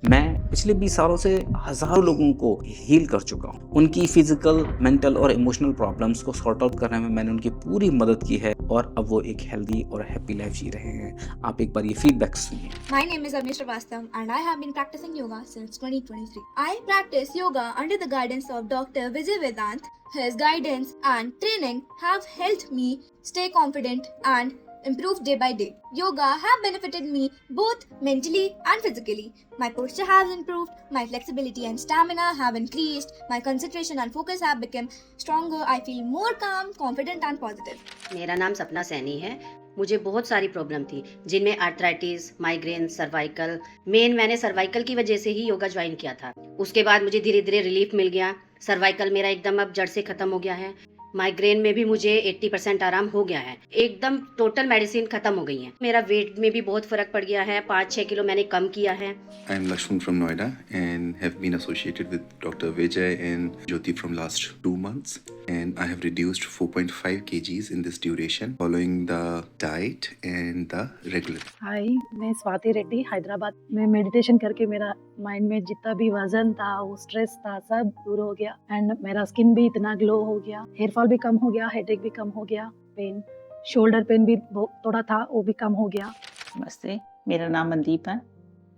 मैं पिछले 20 सालों से हज़ारों लोगों को हील कर चुका हूँ। उनकी फ़िज़िकल, मेंटल और इमोशनल प्रॉब्लम्स को सॉर्ट आउट करने में मैंने उनकी पूरी मदद की है और अब वो एक हेल्दी और हैप्पी लाइफ़ जी रहे हैं। आप एक बार ये फीडबैक सुनिए। My name is Avnish Srivastav and I have been practicing yoga since 2023. I practice yoga under the guidance of Dr. Vijay Vedant. His guidance and training have helped me stay confident and improve day by day. Yoga have benefited me both mentally and physically. My posture has improved, my flexibility and stamina have increased, my concentration and focus have become stronger. I feel more calm, confident and positive. मेरा नाम सपना सैनी है। मुझे बहुत सारी problem थी जिनमें arthritis, migraine, cervical. मैंने सर्वाइकल की वजह से ही योगा ज्वाइन किया था। उसके बाद मुझे धीरे धीरे रिलीफ मिल गया। सर्वाइकल मेरा एकदम अब जड़ से खत्म हो गया है। माइग्रेन में भी मुझे 80% आराम हो गया है। एकदम टोटल मेडिसिन खत्म हो गई है। मेरा वेट में भी बहुत फर्क पड़ गया है। 5-6 किलो मैंने कम किया है। I am Lakshman from Noida and have been associated with Dr. Vijay and Jyoti from last 2 months, and I have reduced 4.5 kgs in this duration following the diet and the regular. हाय, मैं स्वाति रेड्डी हैदराबाद में meditation करके मेरा mind में जितना भी वजन था, वो स्ट्रेस था, सब दूर हो गया एंड मेरा स्किन भी इतना ग्लो हो गया, हेयर फॉल भी कम हो गया, हेडेक भी कम हो गया, पेन शोल्डर पेन भी थोड़ा था, वो भी कम हो गया। ਨਮਸਤੇ ਮੇਰਾ ਨਾਮ ਮਨਦੀਪ ਹੈ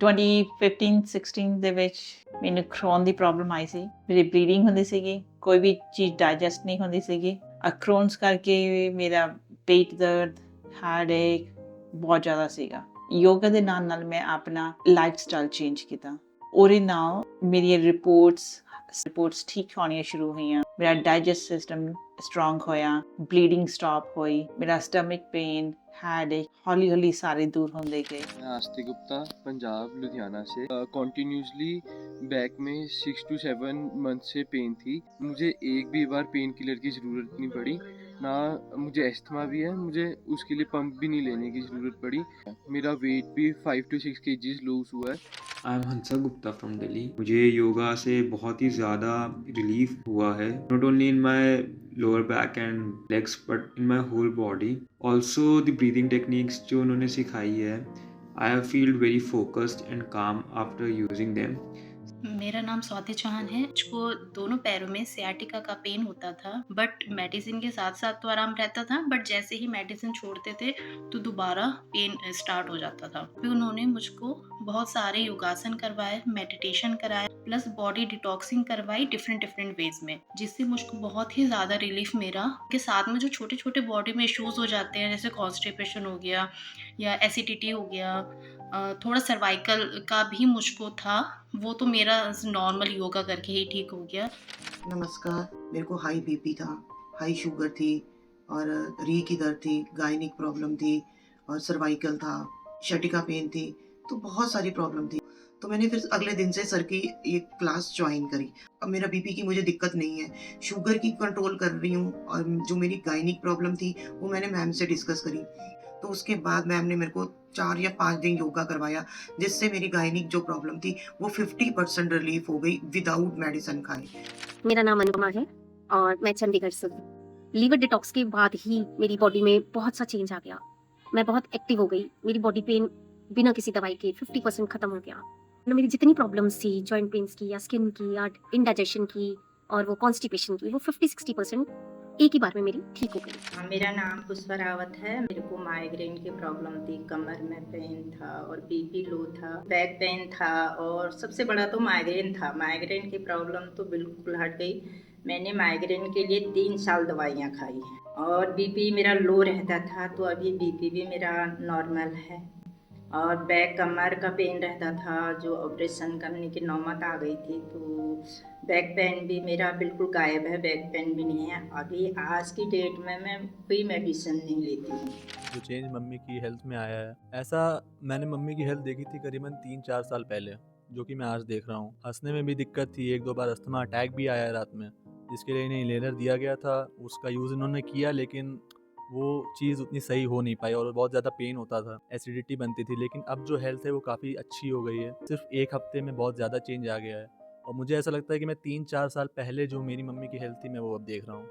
2015-16 ਦੇ ਵਿੱਚ ਮੈਨੂੰ ਕ੍ਰੋਨ ਦੀ ਪ੍ਰੋਬਲਮ ਆਈ ਸੀ ਮੇਰੀ ਬਲੀਡਿੰਗ ਹੁੰਦੀ ਸੀਗੀ ਕੋਈ ਵੀ ਚੀਜ਼ ਡਾਈਜੈਸਟ ਨਹੀਂ ਹੁੰਦੀ ਸੀਗੀ ਕ੍ਰੋਨਸ ਕਰਕੇ ਮੇਰਾ ਪੇਟ ਦਰਦ ਹੈਡੇਕ ਬਹੁਤ ਜ਼ਿਆਦਾ ਸੀਗਾ ਯੋਗਾ ਦੇ ਨਾਲ ਨਾਲ ਮੈਂ ਆਪਣਾ ਲਾਈਫ ਸਟਾਈਲ ਚੇਂਜ ਕੀਤਾ ਉਹਦੇ ਨਾਲ ਮੇਰੀਆਂ ਰਿਪੋਰਟਸ ਠੀਕ ਹੋਣੀਆਂ ਸ਼ੁਰੂ ਹੋਈਆਂ ਮੇਰਾ ਡਾਈਜੈਸਟ ਸਿਸਟਮ ਸਟਰੋਂਗ ਹੋਇਆ ਬਲੀਡਿੰਗ ਸਟਾਪ ਹੋਈ ਮੇਰਾ ਸਟਮਕ पेन हेडेक हौली हौली सारे दूर होने गए। मैं आस्तिक गुप्ता पंजाब लुधियाना से कॉन्टीन्यूसली बैक में 6 to 7 मंथ से पेन थी। मुझे एक भी बार पेन किलर की ज़रूरत नहीं पड़ी, ना मुझे एस्थमा भी है, मुझे उसके लिए पंप भी नहीं लेने की ज़रूरत पड़ी। मेरा वेट भी 5 to 6 kgs लूज हुआ है। I am Hansa Gupta from Delhi. मुझे योगा से बहुत ही ज़्यादा रिलीफ हुआ है, not only in my lower back and legs but in my whole body. Also the breathing techniques जो उन्होंने सिखाई है, I have feeled very focused and calm after using them. मेरा नाम स्वाति चौहान है। मुझको दोनों पैरों में सियाटिका का पेन होता था, बट मेडिसिन के साथ साथ तो आराम रहता था, बट जैसे ही मेडिसिन छोड़ते थे तो दोबारा पेन स्टार्ट हो जाता था। फिर उन्होंने मुझको बहुत सारे योगासन करवाए, मेडिटेशन कराया, प्लस बॉडी डिटॉक्सिंग करवाई डिफरेंट वेज में, जिससे मुझको बहुत ही ज़्यादा रिलीफ मेरा के साथ में जो छोटे छोटे बॉडी में इश्यूज हो जाते हैं जैसे कॉन्स्टिपेशन हो गया या एसिडिटी हो गया, थोड़ा सर्वाइकल का भी मुझको था, वो तो मेरा नॉर्मल योगा करके ही ठीक हो गया। नमस्कार, मेरे को हाई बीपी था, हाई शुगर थी और री की दर्द थी, गायनिक प्रॉब्लम थी और सर्वाइकल था, शटिका पेन थी, तो बहुत सारी प्रॉब्लम थी। तो मैंने फिर अगले दिन से सर की एक क्लास ज्वाइन करी। अब मेरा बीपी की मुझे दिक्कत नहीं है, शुगर की कंट्रोल कर रही हूँ और जो मेरी गायनिक प्रॉब्लम थी वो मैंने मैम से डिस्कस करी। तो उसके बाद मैम ने मेरे को 4 या 5 दिन योगा करवाया, जिससे मेरी गायनिक जो प्रॉब्लम थी वो 50% रिलीफ हो गई विदाउट मेडिसिन खाए। मेरा नाम अनुपमा है और मैं चंडीगढ़ से हूँ। लीवर डिटॉक्स के बाद ही मेरी बॉडी में बहुत सा चेंज आ गया। मैं बहुत एक्टिव हो गई। मेरी बॉडी पेन बिना किसी दवाई के 50% खत्म हो गया। मेरी जितनी प्रॉब्लम्स थी, जॉइंट पेन्स की या स्किन की या इंडाइजेशन की और वो कॉन्स्टिपेशन की, वो 50-60% एक ही बार में मेरी ठीक हो गई। मेरा नाम पुष्पा रावत है। मेरे को माइग्रेन की प्रॉब्लम थी, कमर में पेन था और बीपी लो था, बैक पेन था और सबसे बड़ा तो माइग्रेन था। माइग्रेन की प्रॉब्लम तो बिल्कुल हट गई। मैंने माइग्रेन के लिए 3 साल दवाइयाँ खाई और बीपी मेरा लो रहता था, तो अभी बीपी भी मेरा नॉर्मल है। और बैक कमर का पेन रहता था, जो ऑपरेशन करने की नौबत आ गई थी, तो बैक पेन भी मेरा बिल्कुल गायब है, बैक पेन भी नहीं है। अभी आज की डेट में मैं कोई मेडिसिन नहीं लेती हूँ। जो चेंज मम्मी की हेल्थ में आया है, ऐसा मैंने मम्मी की हेल्थ देखी थी करीबन 3-4 साल पहले, जो कि मैं आज देख रहा हूँ। हंसने में भी दिक्कत थी, 1-2 बार अस्थमा अटैक भी आया है रात में, जिसके लिए इन्हें इनहेलर दिया गया था। उसका यूज़ इन्होंने किया, लेकिन वो चीज़ उतनी सही हो नहीं पाई और बहुत ज़्यादा पेन होता था, एसिडिटी बनती थी। लेकिन अब जो हेल्थ है वो काफ़ी अच्छी हो गई है। सिर्फ 1 हफ्ते में बहुत ज़्यादा चेंज आ गया है और मुझे ऐसा लगता है कि मैं 3-4 साल पहले जो मेरी मम्मी की हेल्थ थी, मैं वो अब देख रहा हूँ।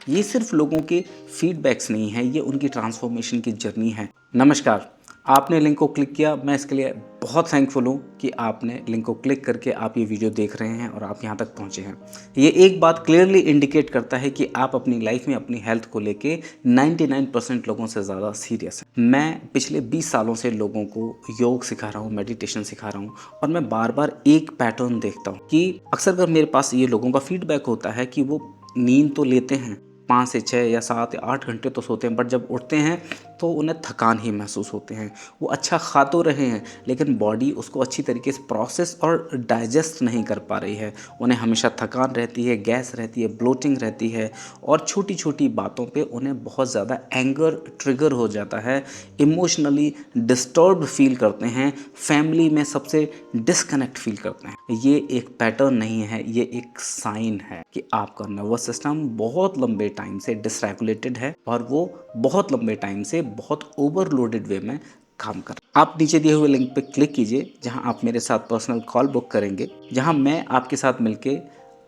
ये सिर्फ लोगों के फीडबैक्स नहीं हैं, ये उनकी ट्रांसफॉर्मेशन की जर्नी है। नमस्कार, आपने लिंक को क्लिक किया, मैं इसके लिए बहुत थैंकफुल हूँ कि आपने लिंक को क्लिक करके आप ये वीडियो देख रहे हैं और आप यहाँ तक पहुँचे हैं। ये एक बात क्लियरली इंडिकेट करता है कि आप अपनी लाइफ में अपनी हेल्थ को लेके 99% लोगों से ज़्यादा सीरियस हैं। मैं पिछले 20 सालों से लोगों को योग सिखा रहा हूँ, मेडिटेशन सिखा रहा हूँ, और मैं बार बार एक पैटर्न देखता हूँ कि अक्सर कर मेरे पास ये लोगों का फीडबैक होता है कि वो नींद तो लेते हैं, 5 से 6 या 7 या 8 घंटे तो सोते हैं, बट जब उठते हैं तो उन्हें थकान ही महसूस होते हैं। वो अच्छा खा तो रहे हैं लेकिन बॉडी उसको अच्छी तरीके से प्रोसेस और डाइजेस्ट नहीं कर पा रही है। उन्हें हमेशा थकान रहती है, गैस रहती है, ब्लोटिंग रहती है, और छोटी छोटी बातों पे उन्हें बहुत ज़्यादा एंगर ट्रिगर हो जाता है, इमोशनली डिस्टर्ब्ड फील करते हैं, फैमिली में सबसे डिस्कनेक्ट फील करते हैं। ये एक पैटर्न नहीं है, ये एक साइन है कि आपका नर्वस सिस्टम बहुत लंबे टाइम से डिसरेगुलेटेड है और वो बहुत लंबे टाइम से बहुत ओवरलोडेड वे में काम कर। आप नीचे दिए हुए लिंक पे क्लिक कीजिए जहां आप मेरे साथ पर्सनल कॉल बुक करेंगे, जहां मैं आपके साथ मिलके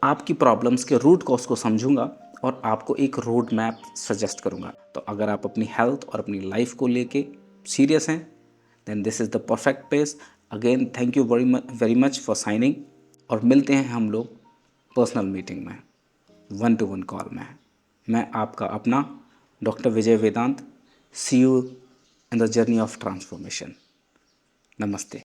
आपकी प्रॉब्लम्स के रूट कॉज को समझूंगा और आपको एक रोड मैप सजेस्ट करूंगा। तो अगर आप अपनी हेल्थ और अपनी लाइफ को लेके सीरियस हैं, then this is the perfect place. Again thank you very much for signing, और मिलते हैं हम लोग पर्सनल मीटिंग में, 1-to-1 कॉल में। मैं आपका अपना doctor Vijay Vedant. See you in the journey of transformation. Namaste.